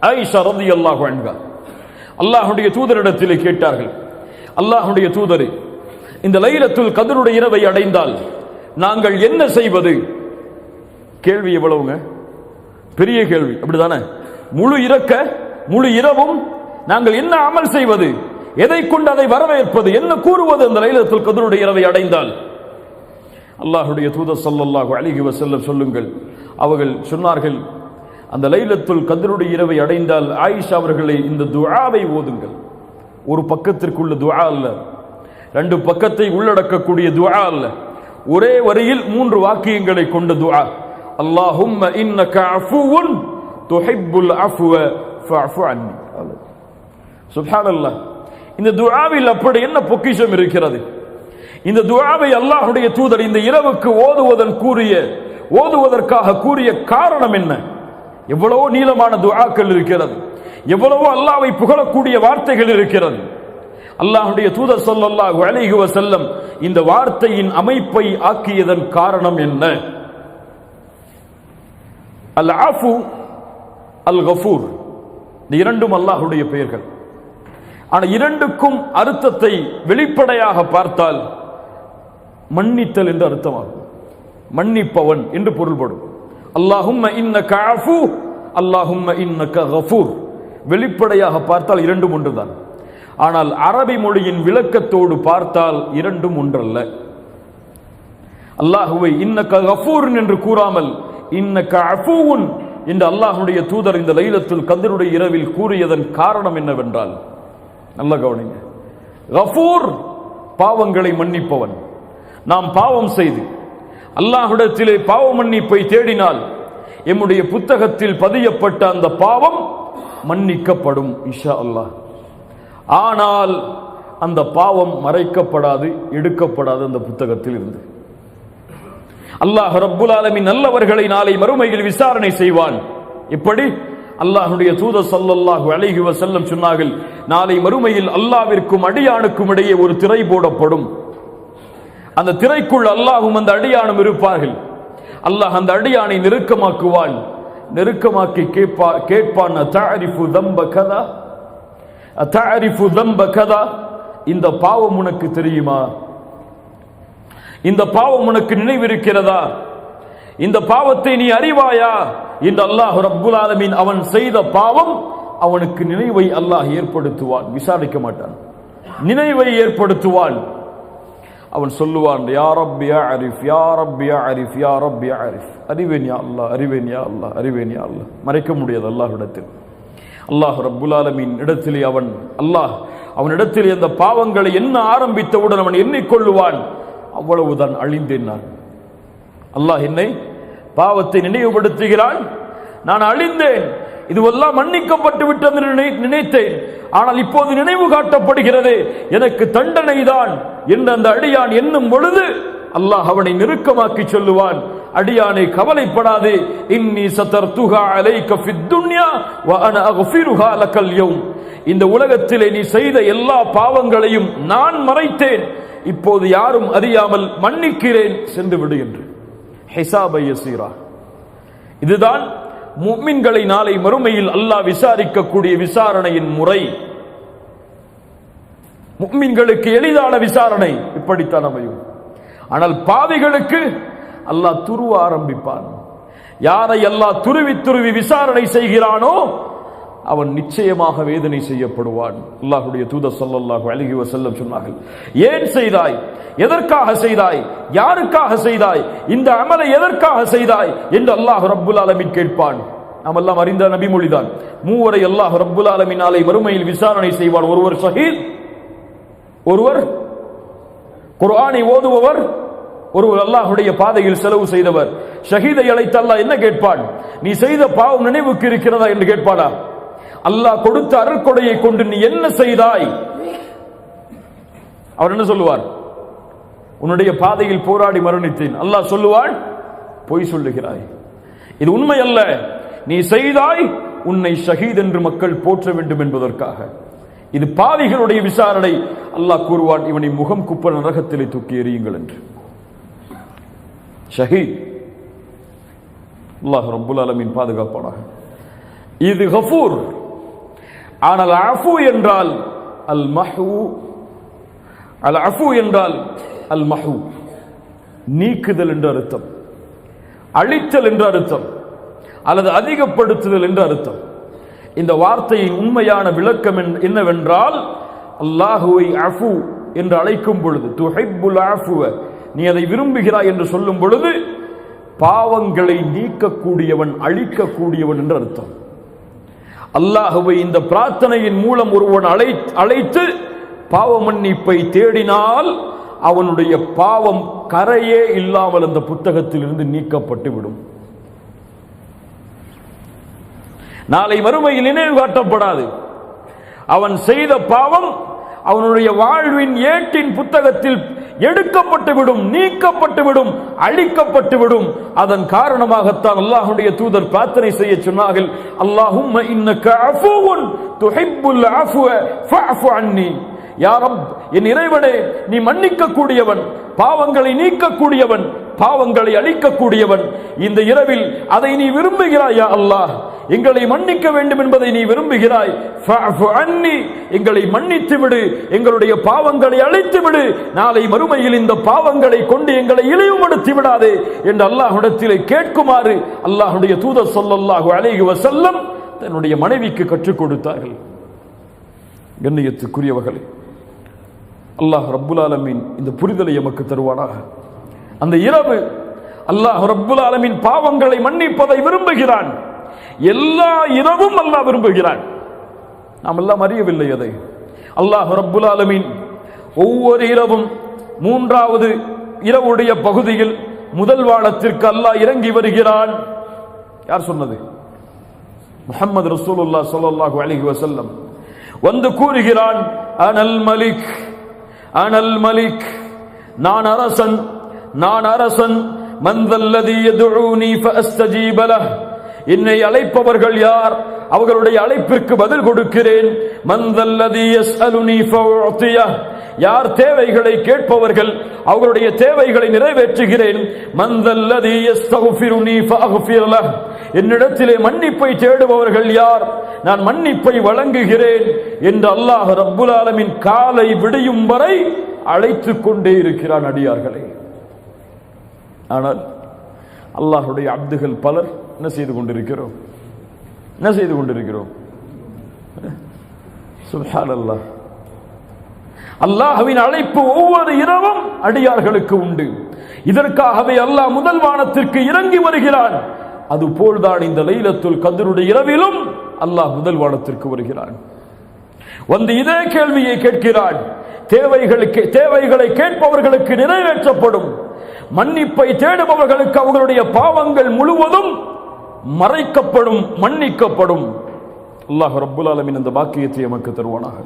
ஆயிஷா ரலியல்லாஹு அன்ஹா அல்லாஹ்வுடைய தூதரிடத்திலே கேட்டார்கள், அல்லாஹ்வுடைய தூதரே, இந்த லைலத்துல் கத்ருடைய இரவை அடைந்தால் நாங்கள் என்ன செய்வது? கேள்வி எவ்வளவுங்க, பெரிய கேள்வி, அப்படிதானே? முழு இரவும் நாங்கள் என்ன அமல் செய்வது, எதை கொண்டு அதை வரவேற்பது, என்ன கூறுவது அந்த லைலத்துல் கத்ருடைய இரவை அடைந்தால்? அல்லாஹ்வுடைய தூதர் ஸல்லல்லாஹு அலைஹி வஸல்லம் சொல்லுங்கள், அவர்கள் சொன்னார்கள், அந்த லைலத்துல் கத்ருடைய இரவை அடைந்தால் ஆயிஷா அவர்களை இந்த துஆவை ஓதுங்கள். ஒரு பக்கத்திற்குள்ள துஆ அல்ல, 2 பக்கத்தை உள்ளடக்கக்கூடிய துஆ அல்ல, ஒரே வரியில் 3 வாக்கியங்களை கொண்ட துஆ. அல்லாஹும்ம இன்னக அஃபுவுன் துஹிப்புல் அஃப்வ ஃபஅஃபு அன்னி. சுப்ஹானல்லாஹ். இந்த துஆவில் அப்படி என்ன பொக்கிஷம் இருக்கிறது? இந்த துஆவை அல்லாஹ்வுடைய தூதர் இந்த இரவுக்கு ஓதுவதற்காக கூறிய காரணம் என்ன? எவ்வளவோ நீளமான துஆக்கள் இருக்கிறது, எவ்வளவோ அல்லாஹ்வை புகழக்கூடிய வார்த்தைகள் இருக்கிறது. அல்லாஹ்வுடைய தூதர் ஸல்லல்லாஹு அலைஹி வஸல்லம் இந்த வார்த்தையின் அமைப்பை ஆக்கியதன் காரணம் என்ன? அல் ஆஃபு அல் கஃபூர், இந்த இரண்டும் அல்லாஹ்வுடைய பெயர்கள். ஆனால் இரண்டுக்கும் அர்த்தத்தை வெளிப்படையாக பார்த்தால் மன்னித்தல் என்று அர்த்தமாகும், மன்னிப்பவன் என்று பொருள்படும். அல்லாஹும்ம இன்னக அஃபு, அல்லாஹும்ம இன்னக கஃபூர். வெளிப்படையாக பார்த்தால் இரண்டும் ஒன்றுதான். ஆனால் அரபி மொழியின் விளக்கத்தோடு பார்த்தால் இரண்டும் ஒன்றல்ல. அல்லாஹுவை இன்னக கஃபூர் என்று கூறாமல் இன்னக அஃபூன் என்று அல்லாஹ்வுடைய தூதர் இந்த லைலத்துல் கத்ருடைய இரவில் கூறியதன் காரணம் என்னவென்றால், நல்ல கவனிங்க, கஃபூர் பாவங்களை மன்னிப்பவன். நாம் பாவம் செய்து அல்லாஹ்விடத்திலே பாவ மன்னிப்பை தேடினால் எம்முடைய புத்தகத்தில் பதியப்பட்ட அந்த பாவம் மன்னிக்கப்படும் இன்ஷா அல்லாஹ். ஆனால் அந்த பாவம் மறைக்கப்படாது, எடுக்கப்படாது அந்த புத்தகத்தில் இருந்து. அல்லாஹ் ரப்புல் ஆலமீன் நல்லவர்களை நாளை மறுமையில் விசாரணை செய்வான். இப்படி அல்லாஹ்வுடைய தூதர் ஸல்லல்லாஹு அலைஹி வஸல்லம் சொன்னார்கள், நாளை மறுமையில் அல்லாஹ்விற்கும் அடியானுக்கும் இடையே ஒரு திரை போடப்படும். அந்த திரைக்குள் அல்லாஹ்வும் அந்த அடியானும் இருப்பார்கள். அல்லாஹ் அந்த அடியானை நெருக்கமாக்குவான். நெருக்கமாக்கி கேட்பான், தஅரிஃபு தம்ப கதா, தஅரிஃபு தம்ப கதா, இந்த பாவம் உனக்கு தெரியுமா? இந்த பாவம் உனக்கு நினைவிருக்கிறதா? இந்த பாவத்தை நீ அறிவாயா என்று அல்லாஹ் ரப்புல் ஆலமீன் அவன் செய்த பாவம் அவனுக்கு நினைவை அல்லாஹ் ஏற்படுத்துவான். விசாரிக்க மாட்டான், நினைவை ஏற்படுத்துவான். அவன் சொல்லுவான், யா ரப்பி யா அரிஃப், யா ரப்பி யா அரிஃப், யா ரப்பி யா அரிஃப். அறிவேன் யா அல்லாஹ், அறிவேன் யா அல்லாஹ், அறிவேன் யா அல்லாஹ். மறைக்க முடியாது அல்லாஹ்விடத்தில். அல்லாஹ் ரப்புல் ஆலமீன் இடத்திலே அவனிடத்திலே அந்த பாவங்களை என்ன ஆரம்பித்தவுடன் அவன் எண்ணிக்கொள்ளுவான், அவ்வளவுதான் அழிந்தேன் நான். அல்லாஹ் என்னை பாவத்தை நினைவுபடுத்துகிறான், நான் அழிந்தேன், இதுவெல்லாம் மன்னிக்கப்பட்டு விட்டது நினைத்தேன், ஆனால் இப்போது நினைவு காட்டப்படுகிறது, எனக்கு தண்டனை தான் என்று அந்த அடியான் எண்ணும் பொழுது அல்லாஹ் அவனை நெருக்கமாக்கி சொல்லுவான், அடியானை கவலைப்படாதே, இன்னி சதர்துஹா அலைக ஃபித் துன்யா வ அன அக்ஃபிருஹா லக்கல் யௌம். இந்த உலகத்திலே நீ செய்த எல்லா பாவங்களையும் நான் மறைத்தேன், இப்போது யாரும் அறியாமல் மன்னிக்கிறேன், சென்று விடு என்று. ஹிசாபை யஸீரா. இதுதான் முஃமின்களை நாளை மறுமையில் அல்லாஹ் விசாரிக்கக்கூடிய விசாரணையின் முறை. முஃமின்களுக்கு எளிதான விசாரணை இப்படித்தான் அமையும். ஆனால் பாவிகளுக்கு அல்லாஹ் துருவ ஆரம்பிப்பான். யாரை அல்லாஹ் துருவி துருவி விசாரணை செய்கிறானோ அவன் நிச்சயமாக வேதனை செய்யப்படுவான். அல்லாஹ்வுடைய தூதர் ஸல்லல்லாஹு அலைஹி வஸல்லம் சொன்னார்கள், ஏன் செய்தாய், எதற்காக செய்தாய், யாருக்காக செய்தாய், இந்த அமலை எதற்காக செய்தாய் என்று அல்லாஹ் ரப்புல் ஆலமீன் கேட்பான். நாம் எல்லாம் அறிந்த நபிமொழிதான், மூவரை அல்லாஹ் ரப்புல் ஆலமீன் நாளை மறுமையில் விசாரணை செய்வான். ஒருவர் ஷஹீத், ஒருவர் குர்ஆனை ஓதுபவர், ஒருவர் அல்லாஹ்வுடைய பாதையில் செலவு செய்தவர். ஷஹீதை அழைத்து அல்லாஹ் என்ன கேட்பான், நீ செய்த பாவம் நினைவுக்கு இருக்கிறதா என்று கேட்பானா? அல்லாஹ் கொடுத்த அருட்கொடையை கொண்டு நீ என்ன செய்தாய்? அவர் என்ன சொல்லுவார், உன்னுடைய பாதையில் போராடி மரணித்தேன். அல்லாஹ் சொல்லுவான், பொய் சொல்லுகிறாய், இது உண்மை அல்ல, நீ செய்தாய் உன்னை ஷஹீத் என்று மக்கள் போற்ற வேண்டும் என்பதற்காக. இது பாவிகளுடைய விசாரணை. அல்லாஹ் கூறுவான், இவனை முகம் குப்ப நரகத்திலே தூக்கி எறியுங்கள் என்று. ஷஹீத். அல்லாஹ் ரப்புல் ஆலமீன் பாதுகாப்பானாக. இது கஃபூர். ஆனால் அஃபு என்றால் அல் மஹூ, அல் அஃபு என்றால் அல் மஹூ, நீக்குதல் என்று அர்த்தம், அழித்தல் என்று அர்த்தம், அல்லது அதிகப்படுத்துதல் என்று அர்த்தம். இந்த வார்த்தையின் உண்மையான விளக்கம் என்னவென்றால், அல்லாஹுவை அஃபு என்று அழைக்கும் பொழுது, துஹிப்புல் அஃபுவ, நீ அதை விரும்புகிறாய் என்று சொல்லும் பொழுது பாவங்களை நீக்கக்கூடியவன், அழிக்கக்கூடியவன் என்று அர்த்தம். அல்லாஹுவை இந்த பிரார்த்தனையின் மூலம் ஒருவன் அழைத்து பாவ மன்னிப்பை தேடினால் அவனுடைய பாவம் கரையே இல்லாமல் அந்த புத்தகத்தில் இருந்து நீக்கப்பட்டு விடும். நாளை மறுமையில் நினைவு காட்டப்படாது. அவன் செய்த பாவம் அவனுடைய வாழ்வின் ஏட்டின் புத்தகத்தில் எடுக்கப்பட்டுவிடும், நீக்கப்பட்டுவிடும், அழிக்கப்பட்டுவிடும். அதன் காரணமாகத்தான் அல்லாஹ்வுடைய தூதர் பிரார்த்தனை செய்ய சொன்னார்கள், அல்லாஹும்ம இன்னக அஃபூவுன் துஹிப்புல் அஃப்வ ஃபஅஃபு அன்னி. யா ரப், என் இறைவனே, நீ மன்னிக்க கூடியவன், பாவங்களை நீக்கக்கூடியவன், பாவங்களை அழிக்கக்கூடியவன். இந்த இரவில் அதை நீ விரும்புகிறாய். யா அல்லாஹ், எங்களை மன்னிக்க வேண்டும் என்பதை நீ விரும்புகிறாய். ஃபஅஃபு அன்னி, எங்களை மன்னித்து விடு, எங்களுடைய பாவங்களை அழித்து விடு. நாளை மறுமையில் இந்த பாவங்களை கொண்டு எங்களை இழிவுபடுத்தி விடாதே என்று அல்லாஹ்விடத்திலே கேட்குமாறு அல்லாஹ்வுடைய தூதர் ஸல்லல்லாஹு அலைஹி வஸல்லம் தன்னுடைய மனைவிக்கு கற்றுக் கொடுத்தார்கள். கண்ணியத்துக்குரியவர்களே, அல்லாஹ் ரப்புல் ஆலமீன் இந்த புரிதலை எமக்கு தருவானாக. அந்த இரவு அல்லாஹ் ரப்புல் ஆலமீன் பாவங்களை மன்னிப்பதை விரும்புகிறான். எல்லா இரவும் அல்லாஹ் விரும்புகிறான். நாம் எல்லாம் அறியவில்லை அதை. அல்லாஹ் ரப்புல் ஆலமீன் ஒவ்வொரு இரவும் மூன்றாவது இரவுடைய பகுதியில் முதல் வானத்திற்கு அல்லாஹ் இறங்கி வருகிறான். யார் சொன்னது? முஹம்மது ரசூலுல்லாஹ் ஸல்லல்லாஹு அலைஹி வஸல்லம் வந்து கூறுகிறான், அனல் மலிக், அனல் மலிக், நான் அரசன், நான் அரசன். மன்தல்லதி யதுஊனி ஃபஅஸ்தஜீப லஹ், என்னை அழைப்பவர்கள் யார்? அவர்களுடைய அழைப்பிற்கு பதில் கொடுக்கிறேன். மன்தல்லதி யஸ்அலுனி ஃபஉஅதியஹ், யார் தேவைகளை கேட்பவர்கள் அவர்களுடைய தேவைகளை நிறைவேற்றுகிறேன். மன்தல்லதி யஸ்தக்ஃபிருனி ஃபஅக்ஃபிர் லஹ், என்னிடத்திலே மன்னிப்பை தேடுபவர்கள் யார்? நான் மன்னிப்பை வழங்குகிறேன் என்று அல்லாஹ் ரப்புல் ஆலமீன் காலை விடியும் வரை அழைத்துக் கொண்டே இருக்கிறான் அடியார்களே. ஆனால் அல்லாஹ்வுடைய அப்துகள் பலர் என்ன செய்து கொண்டிருக்கிறோம்? என்ன செய்து கொண்டிருக்கிறோம்? சுப்ஹானல்லாஹ். அல்லாஹ்வின் அழைப்பு ஒவ்வொரு இரவும் அடியார்களுக்கு உண்டு. இதற்காகவே அல்லாஹ் முதல் வானத்திற்கு இறங்கி வருகிறான். அதுபோல்தான் இந்த லைலத்துல் கத்ருடைய இரவிலும் அல்லாஹ் முதல் வானத்திற்கு வருகிறான். வந்து இதே கேள்வியை கேட்கிறான். தேவைகளை கேட்பவர்களுக்கு நிறைவேற்றப்படும், மன்னிப்பை தேடுபவர்களுக்கு அவர்களுடைய பாவங்கள் முழுவதும் மறைக்கப்படும், மன்னிக்கப்படும். அல்லாஹ் ரப்புல் ஆலமீன் அந்த பாக்கியத்தை நமக்கு தருவானாக.